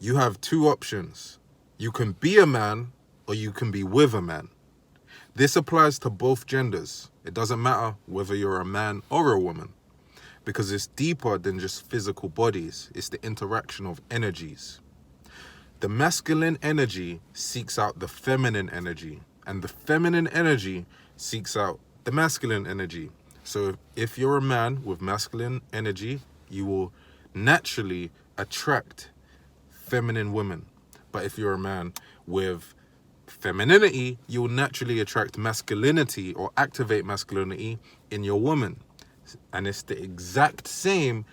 You have two options. You can be a man or you can be with a man. This applies to both genders. It doesn't matter whether you're a man or a woman, because it's deeper than just physical bodies. It's the interaction of energies. The masculine energy seeks out the feminine energy, and the feminine energy seeks out the masculine energy. So if you're a man with masculine energy, you will naturally attract feminine women. But if you're a man with femininity, you will naturally attract masculinity or activate masculinity in your woman. And it's the exact same,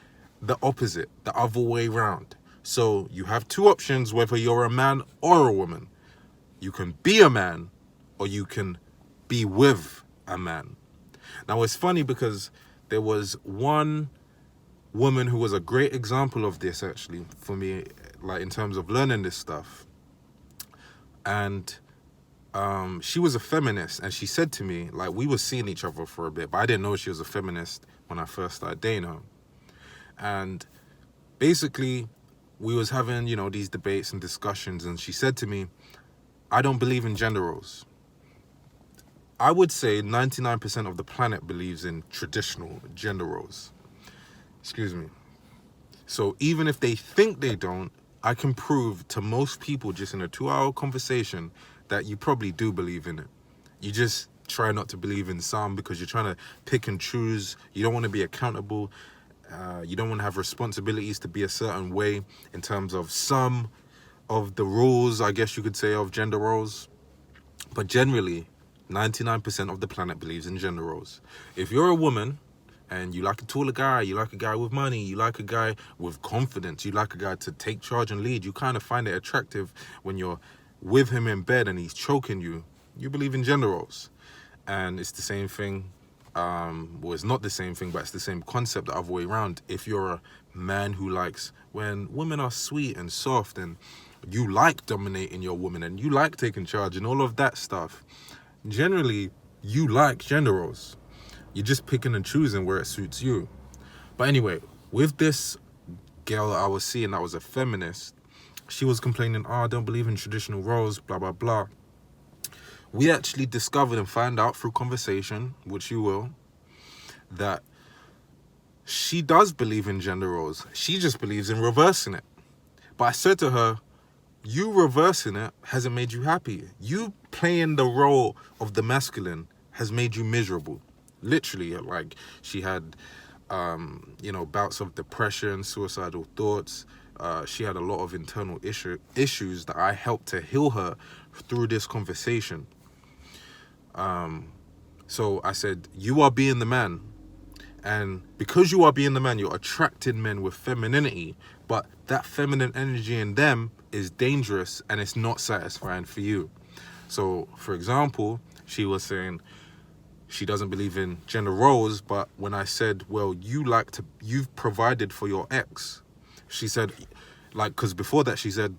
the opposite, the other way round. So you have two options, whether you're a man or a woman. You can be a man or you can be with a man. Now it's funny because there was one woman who was a great example of this actually for me, like in terms of learning this stuff. And she was a feminist, and she said to me, like, we were seeing each other for a bit, but I didn't know she was a feminist when I first started dating her. And basically, we was having, these debates and discussions, and she said to me, I don't believe in gender roles. I would say 99% of the planet believes in traditional gender roles. Excuse me. So even if they think they don't, I can prove to most people just in a 2-hour conversation that you probably do believe in it. You just try not to believe in some because you're trying to pick and choose. You don't want to be accountable. You don't want to have responsibilities to be a certain way in terms of some of the rules, I guess you could say, of gender roles. But generally, 99% of the planet believes in gender roles. If you're a woman and you like a taller guy, you like a guy with money, you like a guy with confidence, you like a guy to take charge and lead, you kind of find it attractive when you're with him in bed and he's choking you, you believe in gender roles. And it's the same thing, well, it's not the same thing, but it's the same concept the other way around. If you're a man who likes when women are sweet and soft and you like dominating your woman and you like taking charge and all of that stuff, generally you like gender roles. You're just picking and choosing where it suits you. But anyway, with this girl I was seeing that was a feminist, she was complaining, I don't believe in traditional roles, blah, blah, blah. We actually discovered and found out through conversation, which you will, that she does believe in gender roles. She just believes in reversing it. But I said to her, you reversing it hasn't made you happy. You playing the role of the masculine has made you miserable. Literally, like she had, bouts of depression, suicidal thoughts. She had a lot of internal issues that I helped to heal her through this conversation. So I said, you are being the man. And because you are being the man, you're attracting men with femininity. But that feminine energy in them is dangerous and it's not satisfying for you. So, for example, she was saying she doesn't believe in gender roles. But when I said, well, you've provided for your ex. She said, because before that she said,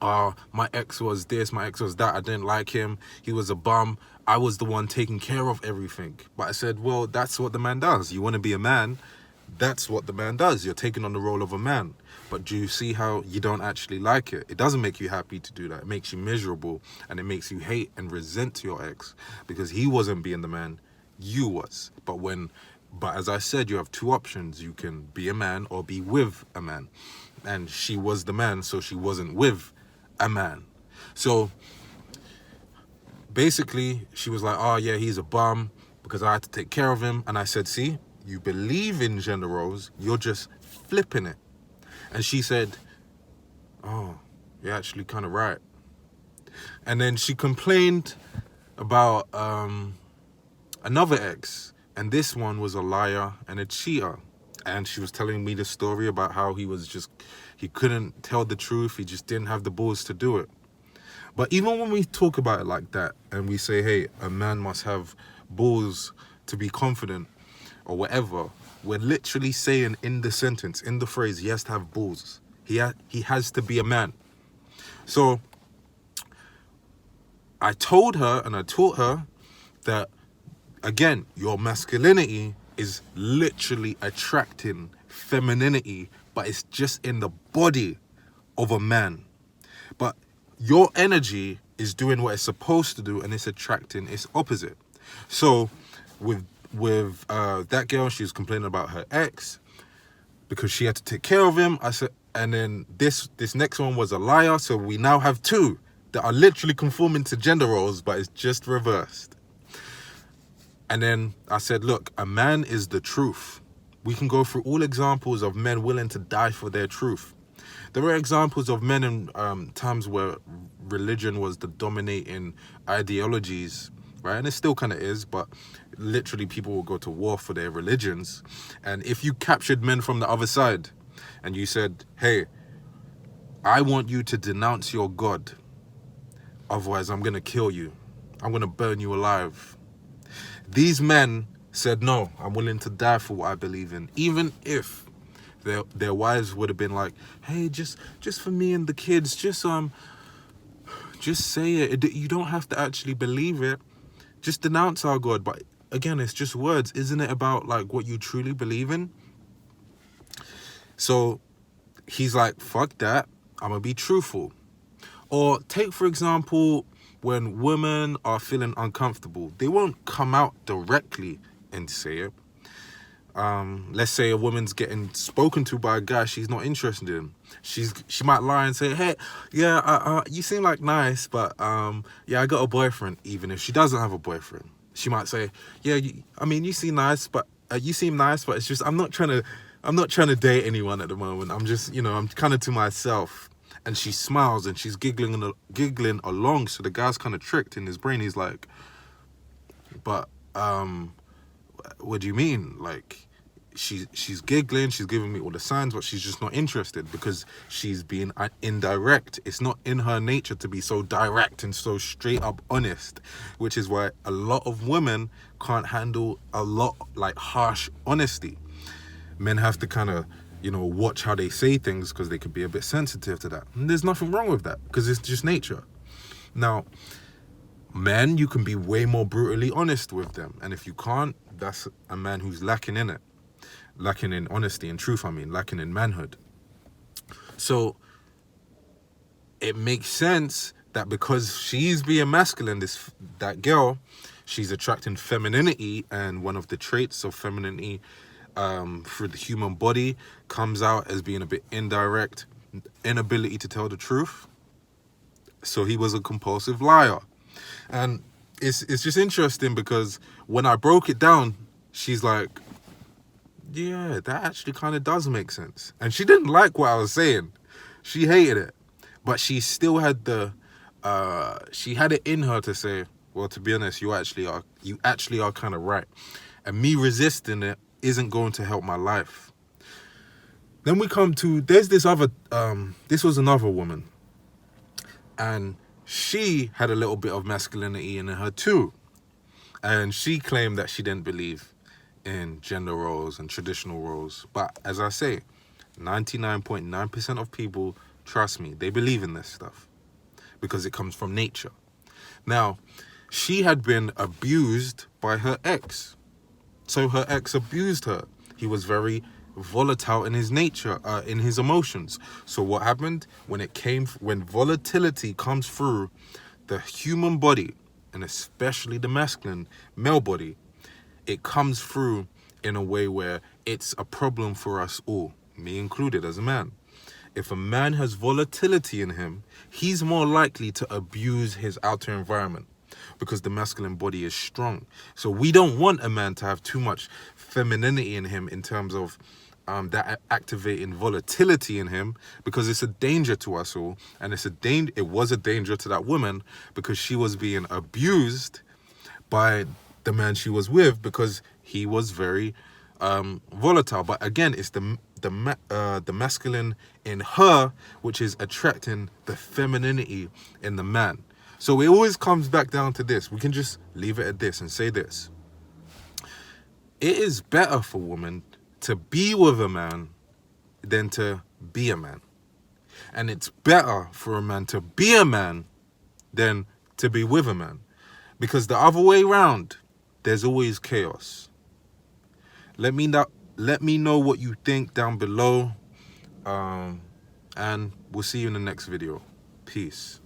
my ex was this, my ex was that, I didn't like him, he was a bum, I was the one taking care of everything. But I said, well, that's what the man does. You want to be a man, that's what the man does. You're taking on the role of a man. But do you see how you don't actually like it? It doesn't make you happy to do that. It makes you miserable, and it makes you hate and resent your ex because he wasn't being the man, you was. But as I said, you have two options. You can be a man or be with a man. And she was the man, so she wasn't with a man. So basically, she was like, oh yeah, he's a bum because I had to take care of him. And I said, see, you believe in gender roles, you're just flipping it. And she said, oh, you're actually kind of right. And then she complained about another ex. And this one was a liar and a cheater. And she was telling me the story about how he couldn't tell the truth. He just didn't have the balls to do it. But even when we talk about it like that and we say, hey, a man must have balls to be confident or whatever, we're literally saying in the sentence, in the phrase, he has to have balls. He has to be a man. So I told her and I taught her that, again, your masculinity is literally attracting femininity, but it's just in the body. of a man. But your energy is doing what it's supposed to do, and it's attracting its opposite. So with that girl, she was complaining about her ex because she had to take care of him. I said, and then this next one was a liar. So we now have two that are literally conforming to gender roles, but it's just reversed. And then I said, look, a man is the truth. We can go through all examples of men willing to die for their truth. There were examples of men in times where religion was the dominating ideologies, right? And it still kind of is, but literally people will go to war for their religions. And if you captured men from the other side and you said, hey, I want you to denounce your God, otherwise I'm going to kill you. I'm going to burn you alive. These men said, no, I'm willing to die for what I believe in, even if their wives would have been like, hey, just for me and the kids, just say it. You don't have to actually believe it. Just denounce our God. But again, it's just words. Isn't it about like what you truly believe in? So he's like, fuck that. I'm going to be truthful. Or take, for example, when women are feeling uncomfortable, they won't come out directly and say it. Let's say a woman's getting spoken to by a guy she's not interested in. She might lie and say, hey, yeah, you seem like nice, but yeah, I got a boyfriend. Even if she doesn't have a boyfriend, she might say, yeah, you seem nice, but it's just I'm not trying to date anyone at the moment. I'm just, I'm kind of to myself. And she smiles and she's giggling along. So the guy's kind of tricked in his brain. He's like, but what do you mean? Like, she's giggling, she's giving me all the signs, but she's just not interested because she's being indirect. It's not in her nature to be so direct and so straight up honest, which is why a lot of women can't handle a lot like harsh honesty. Men have to kind of, watch how they say things because they could be a bit sensitive to that. And there's nothing wrong with that because it's just nature. Now, men, you can be way more brutally honest with them. And if you can't, that's a man who's lacking in it. Lacking in honesty and truth, lacking in manhood. So it makes sense that because she's being masculine, that girl, she's attracting femininity, and one of the traits of femininity through the human body comes out as being a bit indirect, inability to tell the truth. So he was a compulsive liar. And it's just interesting because when I broke it down, she's like, yeah, that actually kind of does make sense. And she didn't like what I was saying. She hated it. But she still had she had it in her to say, well, to be honest, you actually are kind of right. And me resisting it isn't going to help my life. Then we come to, there's this was another woman. And she had a little bit of masculinity in her too. And she claimed that she didn't believe in gender roles and traditional roles. But as I say, 99.9% of people, trust me, they believe in this stuff because it comes from nature. Now, she had been abused by her ex. So her ex abused her. He was very volatile in his nature, in his emotions. So what happened when volatility comes through the human body, and especially the masculine male body, it comes through in a way where it's a problem for us all, me included as a man. If a man has volatility in him, he's more likely to abuse his outer environment because the masculine body is strong. So we don't want a man to have too much femininity in him in terms of that activating volatility in him, because it's a danger to us all. And it was a danger to that woman because she was being abused by the man she was with because he was very volatile. But again, it's the masculine in her which is attracting the femininity in the man. So it always comes back down to this. We can just leave it at this and say this. It is better for women to be with a man than to be a man. And it's better for a man to be a man than to be with a man. Because the other way around, there's always chaos. Let me know what you think down below. And we'll see you in the next video. Peace.